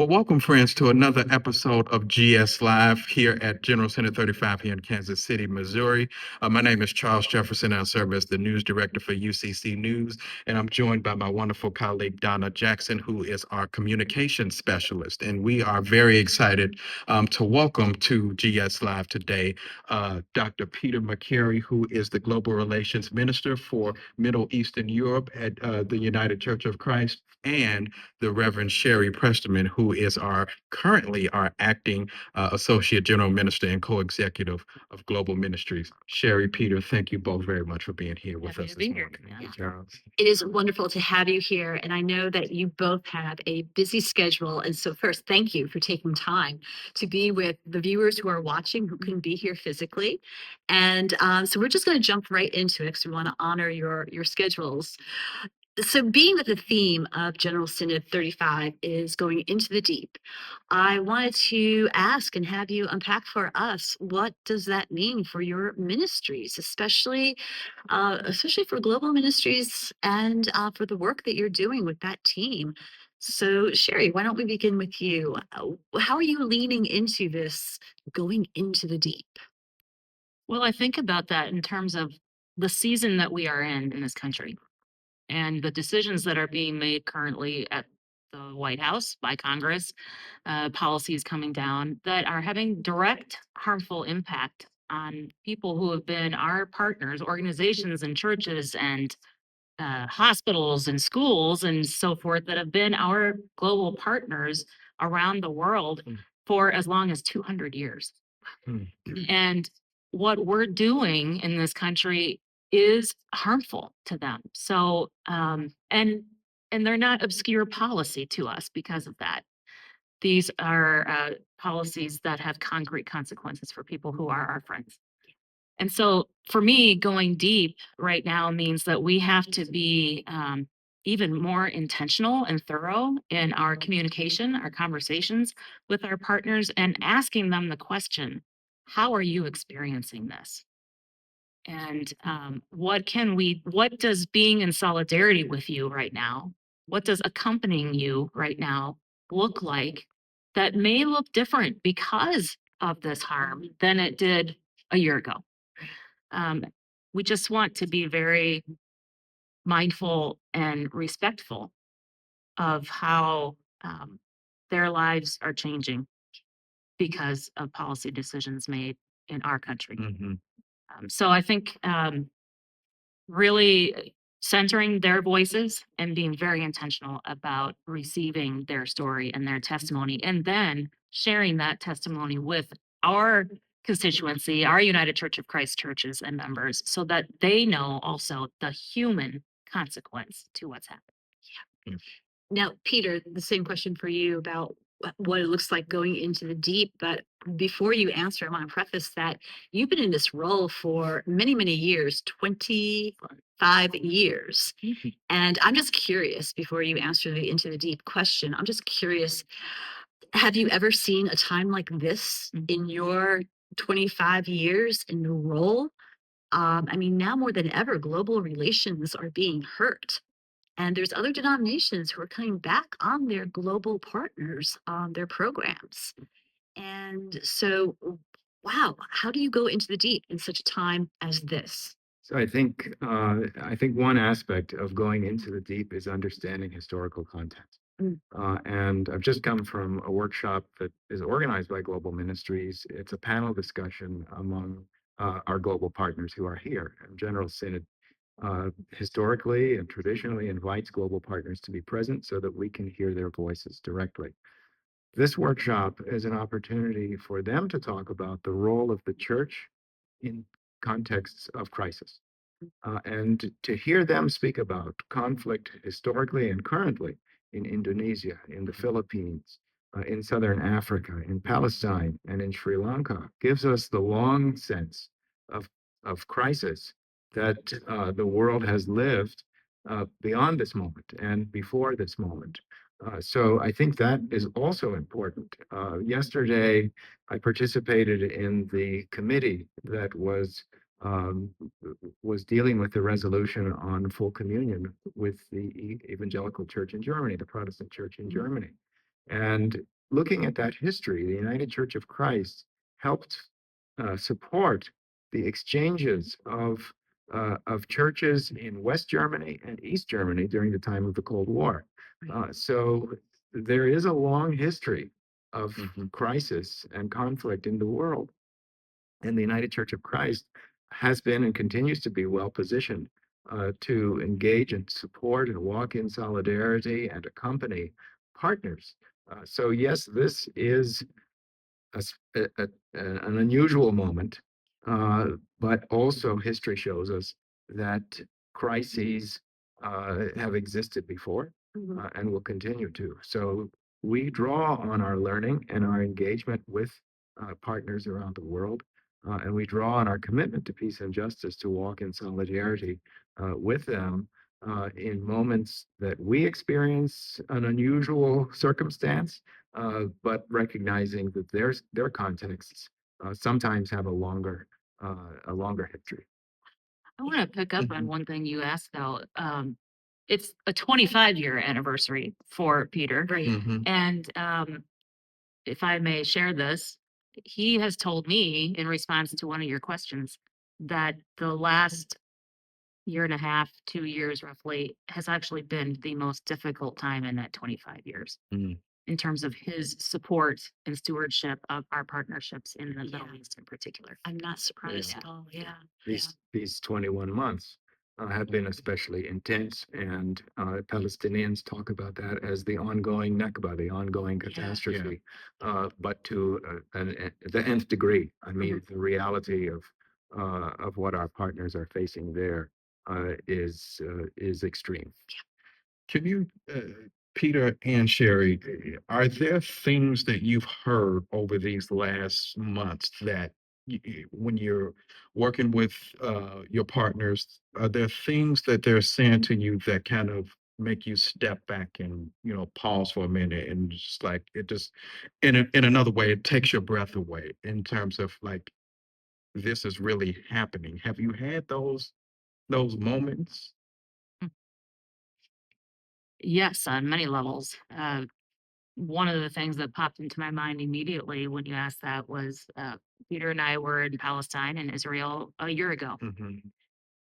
Well, welcome, friends, to another episode of GS Live here at General Synod 35 here in Kansas City, Missouri. My name is Charles Jefferson. I serve as the news director for UCC News, and I'm joined by my wonderful colleague, Donna Jackson, who is our communications specialist. And we are very excited to welcome to GS Live today Dr. Peter Makari, who is the Global Relations Minister for Middle Eastern Europe at the United Church of Christ, and the Reverend Shari Prestemon, who is currently our acting Associate General Minister and co-executive of Global Ministries. Shari, Peter, thank you both very much for being here with us this morning. Thank you, Charles. It is wonderful to have you here, and I know that you both have a busy schedule. And so first, thank you for taking time to be with the viewers who are watching who couldn't be here physically. And so we're just going to jump right into it because we want to honor your schedules. So being that the theme of General Synod 35 is going into the deep, I wanted to ask and have you unpack for us, what does that mean for your ministries, especially for Global Ministries and for the work that you're doing with that team? So Shari, why don't we begin with you? How are you leaning into this going into the deep? Well, I think about that in terms of the season that we are in this country and the decisions that are being made currently at the White House by Congress, policies coming down that are having direct harmful impact on people who have been our partners, organizations and churches and hospitals and schools and so forth that have been our global partners around the world for as long as 200 years. And what we're doing in this country is harmful to them. So, and they're not obscure policy to us because of that. These are policies that have concrete consequences for people who are our friends. And so for me, going deep right now means that we have to be even more intentional and thorough in our communication, our conversations with our partners, and asking them the question, how are you experiencing this? And what does being in solidarity with you right now, what does accompanying you right now look like that may look different because of this harm than it did a year ago? We just want to be very mindful and respectful of how their lives are changing because of policy decisions made in our country. So I think really centering their voices and being very intentional about receiving their story and their testimony, and then sharing that testimony with our constituency, our United Church of Christ churches and members, so that they know also the human consequence to what's happening. Now, Peter, the same question for you about what it looks like going into the deep. But before you answer, I want to preface that you've been in this role for many, many years, 25 years. And I'm just curious, before you answer the into the deep question, I'm just curious, have you ever seen a time like this in your 25 years in the role? I mean, now more than ever, global relations are being hurt. And there's other denominations who are coming back on their global partners, on their programs. And so, wow, how do you go into the deep in such a time as this? So I think one aspect of going into the deep is understanding historical context. And I've just come from a workshop that is organized by Global Ministries. It's a panel discussion among our global partners who are here. And General Synod historically and traditionally invites global partners to be present so that we can hear their voices directly. This workshop is an opportunity for them to talk about the role of the church in contexts of crisis, and to hear them speak about conflict historically and currently in Indonesia, in the Philippines, in Southern Africa, in Palestine, and in Sri Lanka gives us the long sense of crisis that the world has lived beyond this moment and before this moment. So I think that is also important. Yesterday, I participated in the committee that was dealing with the resolution on full communion with the evangelical church in Germany, the Protestant church in Germany. And looking at that history, the United Church of Christ helped support the exchanges of churches in West Germany and East Germany during the time of the Cold War. So there is a long history of crisis and conflict in the world. And the United Church of Christ has been and continues to be well positioned to engage and support and walk in solidarity and accompany partners. So yes, this is an unusual moment, but also history shows us that crises have existed before and will continue to. So we draw on our learning and our engagement with partners around the world, and we draw on our commitment to peace and justice to walk in solidarity with them in moments that we experience an unusual circumstance, but recognizing that their contexts sometimes have a longer history. I want to pick up on one thing you asked about. It's a 25-year anniversary for Peter. Right. And if I may share this, he has told me in response to one of your questions that the last year and a half, 2 years roughly, has actually been the most difficult time in that 25 years in terms of his support and stewardship of our partnerships in the Middle East in particular. I'm not surprised at all. Yeah. These 21 months have been especially intense, and Palestinians talk about that as the ongoing Nakba, the ongoing catastrophe. But to the nth degree, I mean, the reality of what our partners are facing there is extreme. Can you, Peter and Shari, are there things that you've heard over these last months that when you're working with your partners, are there things that they're saying to you that kind of make you step back and, pause for a minute and just like it just in another way, it takes your breath away in terms of like this is really happening. Have you had those moments? Yes, on many levels. One of the things that popped into my mind immediately when you asked that was Peter and I were in Palestine and Israel a year ago.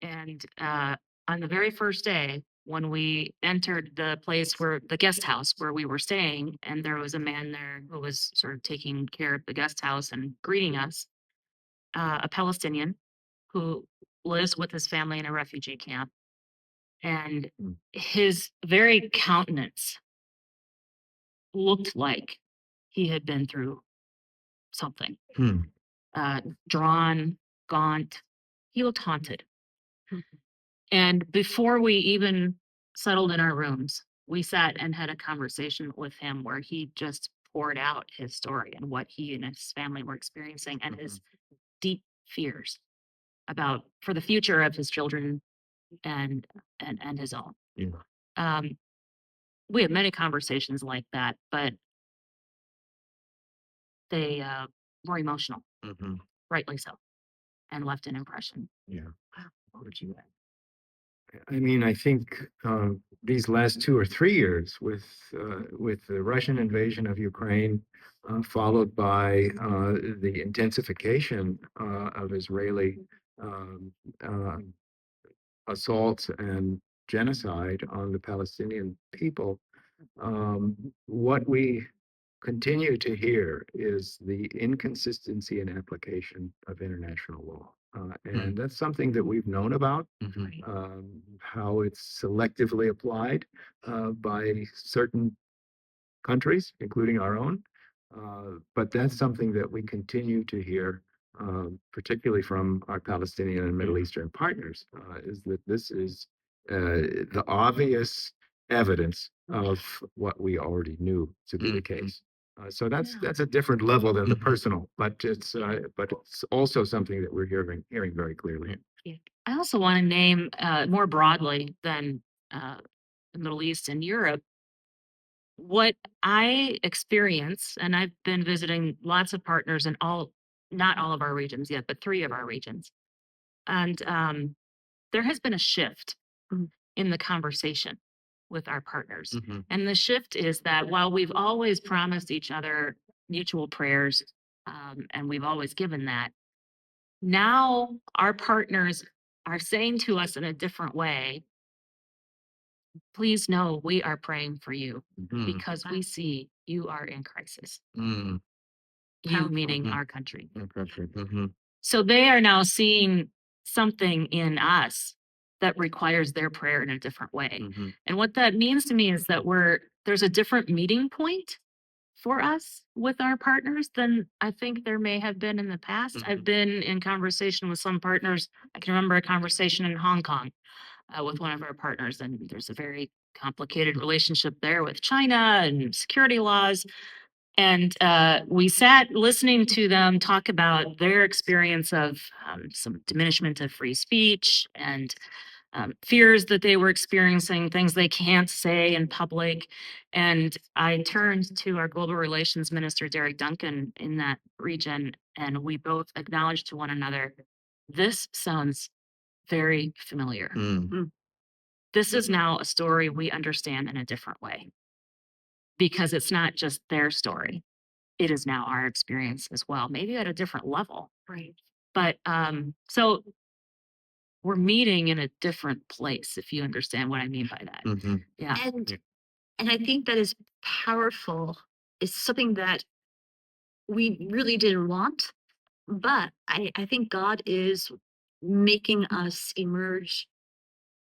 And on the very first day, when we entered the place where the guest house where we were staying, and there was a man there who was sort of taking care of the guest house and greeting us, a Palestinian who lives with his family in a refugee camp. And his very countenance looked like he had been through something. Drawn, gaunt. He looked haunted. And before we even settled in our rooms, we sat and had a conversation with him where he just poured out his story and what he and his family were experiencing and his deep fears about for the future of his children and his own. We had many conversations like that, but they were emotional, rightly so, and left an impression. Wow. What would you add? I mean, I think these last 2 or 3 years with the Russian invasion of Ukraine, followed by the intensification of Israeli assaults and genocide on the Palestinian people, what we continue to hear is the inconsistency in application of international law. And that's something that we've known about, how it's selectively applied by certain countries, including our own. But that's something that we continue to hear, particularly from our Palestinian and Middle Eastern partners, is that this is the obvious evidence of what we already knew to be the case. So that's a different level than the personal, but it's also something that we're hearing very clearly. I also want to name more broadly than the Middle East and Europe, what I experience, and I've been visiting lots of partners in not all of our regions yet, but 3 of our regions. And there has been a shift in the conversation with our partners. Mhm. And the shift is that while we've always promised each other mutual prayers, and we've always given that, now our partners are saying to us in a different way, please know we are praying for you Mhm. because we see you are in crisis. Mm. You Powerful. meaning Mhm. our country. Okay. Mhm. So they are now seeing something in us that requires their prayer in a different way. Mhm. And what that means to me is that there's a different meeting point for us with our partners than I think there may have been in the past. Mhm. I've been in conversation with some partners. I can remember a conversation in Hong Kong with one of our partners, and there's a very complicated relationship there with China and security laws. And we sat listening to them talk about their experience of some diminishment of free speech and fears that they were experiencing, things they can't say in public. And I turned to our global relations minister, Derek Duncan, in that region, and we both acknowledged to one another, this sounds very familiar. Mm. This is now a story we understand in a different way because it's not just their story. It is now our experience as well, maybe at a different level. Right. But so we're meeting in a different place, if you understand what I mean by that. Mhm. Yeah. And Yeah. and I think that is powerful. It's something that we really didn't want, but I think God is making us emerge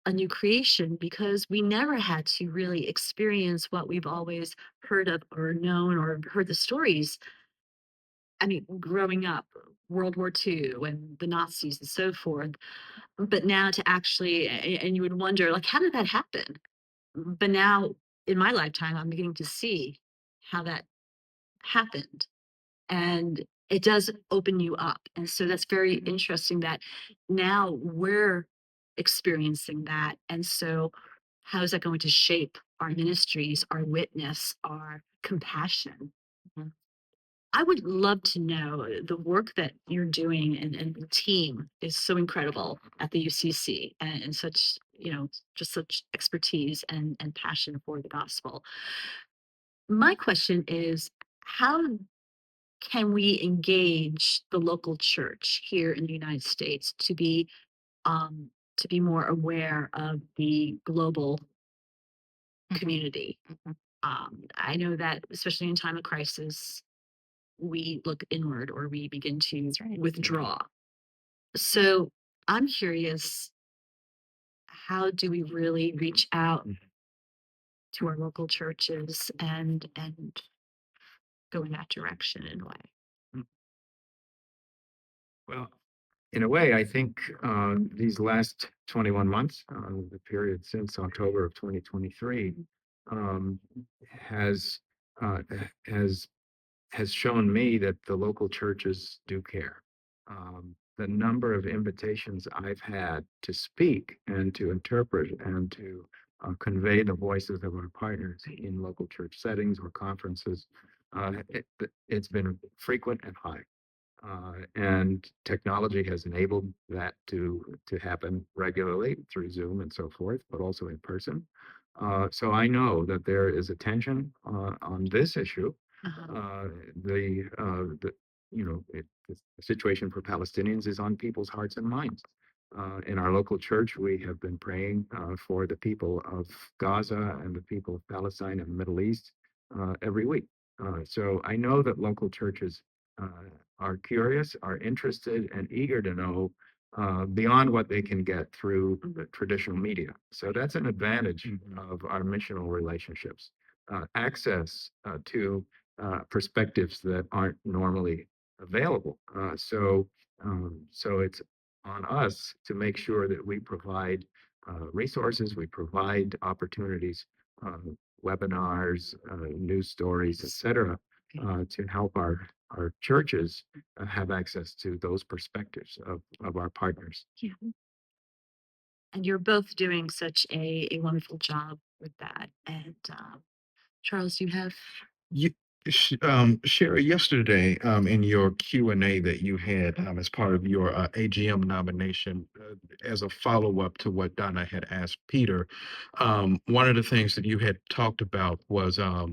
a new creation because we never had to really experience what we've always heard of or known or heard the stories. I mean, growing up, World War II and the Nazis and so forth. But now to actually, and you would wonder, like, how did that happen? But now in my lifetime, I'm beginning to see how that happened. And it does open you up. And so that's very interesting that now we're experiencing that. And so, how is that going to shape our ministries, our witness, our compassion? Mhm. I would love to know the work that you're doing and the team is so incredible at the UCC and such, just such expertise and passion for the gospel. My question is, how can we engage the local church here in the United States um, to be more aware of the global Mhm. community? Mhm. I know that especially in time of crisis, we look inward or we begin to That's right. withdraw. So I'm curious, how do we really reach out to our local churches and go in that direction in a way? Well, in a way, I think these last 21 months, the period since October of 2023, um, has uh, has has shown me that the local churches do care. The number of invitations I've had to speak and to interpret and to convey the voices of our partners in local church settings or conferences, it's been frequent and high. And technology has enabled that to happen regularly through Zoom and so forth, but also in person. So I know that there is attention on this issue. Uh-huh. The the situation for Palestinians is on people's hearts and minds. In our local church, we have been praying for the people of Gaza and the people of Palestine and the Middle East every week. So I know that local churches uh, are curious, are interested, and eager to know beyond what they can get through the traditional media. So that's an advantage of our missional relationships. Access to perspectives that aren't normally available. So it's on us to make sure that we provide resources, we provide opportunities, uh, webinars, news stories, etc., to help our churches have access to those perspectives of our partners. Yeah. And you're both doing such a wonderful job with that. And Charles, you have You, Sherry, yesterday, in your Q&A that you had, as part of your AGM nomination, as a follow-up to what Donna had asked Peter, one of the things that you had talked about was, uh,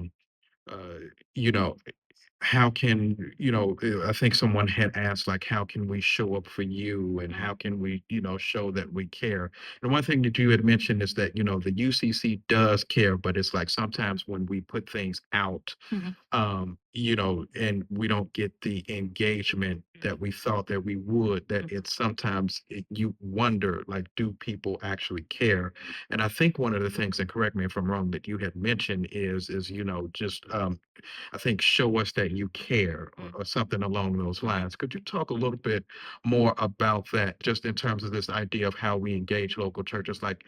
you know, how can, I think someone had asked, like, how can we show up for you and how can we, show that we care? And one thing that you had mentioned is that, the UCC does care, but it's like sometimes when we put things out, Mhm. and we don't get the engagement that we thought that we would, that it's sometimes you wonder, like, do people actually care? And I think one of the things, and correct me if I'm wrong, that you had mentioned is, just, I think, show us that you care, or something along those lines. Could you talk a little bit more about that, just in terms of this idea of how we engage local churches? Like,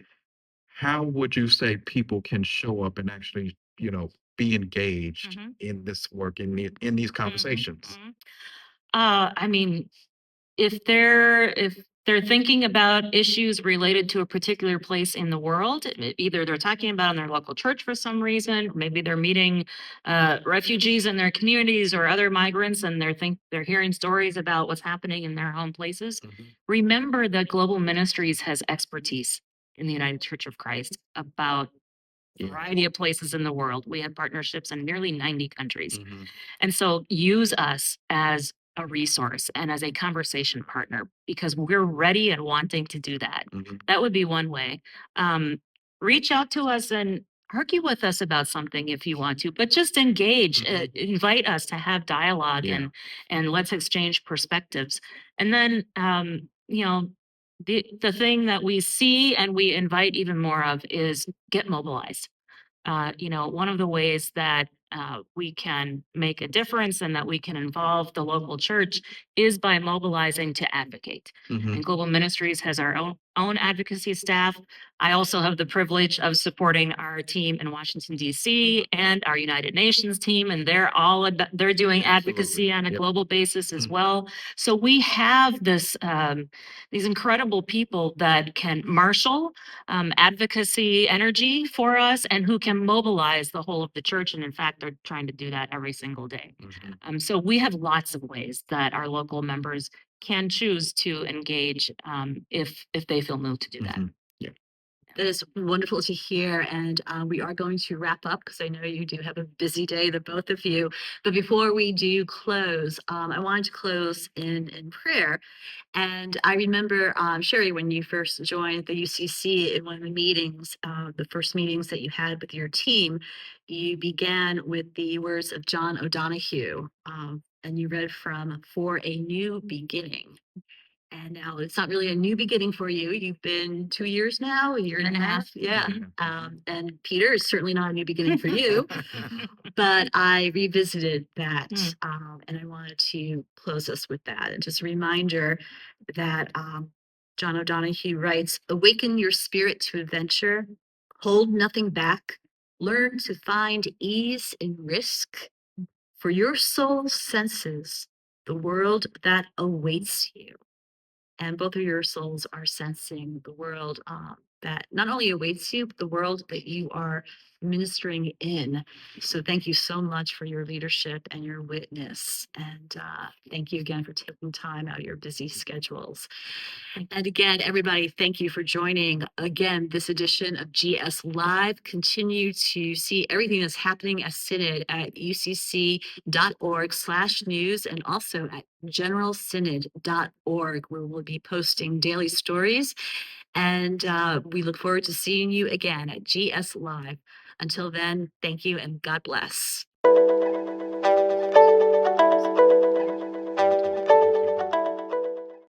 how would you say people can show up and actually, be engaged Mhm. in this work, in these Mhm. conversations? Mhm. I mean, if they're thinking about issues related to a particular place in the world, either they're talking about in their local church for some reason, maybe they're meeting refugees in their communities or other migrants, and they're hearing stories about what's happening in their home places. Mhm. Remember that Global Ministries has expertise in the United Church of Christ about a Yeah. variety of places in the world. We have partnerships in nearly 90 countries. Mhm. And so use us as a resource and as a conversation partner because we're ready and wanting to do that. Mhm. That would be one way. Um, Reach out to us and argue with us about something if you want to, but just engage, Mhm. invite us to have dialogue Yeah. and let's exchange perspectives. And then, the thing that we see and we invite even more of is get mobilized. One of the ways that we can make a difference and that we can involve the local church is by mobilizing to advocate. Mhm. And Global Ministries has our own advocacy staff. I also have the privilege of supporting our team in Washington, D.C. and our United Nations team, and they're doing advocacy Absolutely. on a Yep. global basis as Mhm. well. So we have these incredible people that can marshal advocacy energy for us and who can mobilize the whole of the church. And in fact, they're trying to do that every single day. Mhm. So we have lots of ways that our local members can choose to engage if they feel moved to do that. Mhm. Yeah. That is wonderful to hear. And we are going to wrap up because I know you do have a busy day, the both of you. But before we do close, I wanted to close in prayer. And I remember, Sherry, when you first joined the UCC in one of the meetings, the first meetings that you had with your team, you began with the words of John O'Donohue, and you read from For a New Beginning. And now it's not really a new beginning for you. You've been 2 years now, a year and a half. Yeah. Mhm. And Peter is certainly not a new beginning for you. But I revisited that, Mm. and I wanted to close us with that. And just a reminder that John O'Donohue writes, awaken your spirit to adventure, hold nothing back, learn to find ease in risk, for your soul senses the world that awaits you. And both of your souls are sensing the world that not only awaits you, but the world that you are ministering in. So thank you so much for your leadership and your witness. And thank you again for taking time out of your busy schedules. And again, everybody, thank you for joining again this edition of GS Live. Continue to see everything that's happening at Synod at ucc.org/news and also at generalsynod.org, where we'll be posting daily stories. And we look forward to seeing you again at GS Live. Until then, thank you and God bless.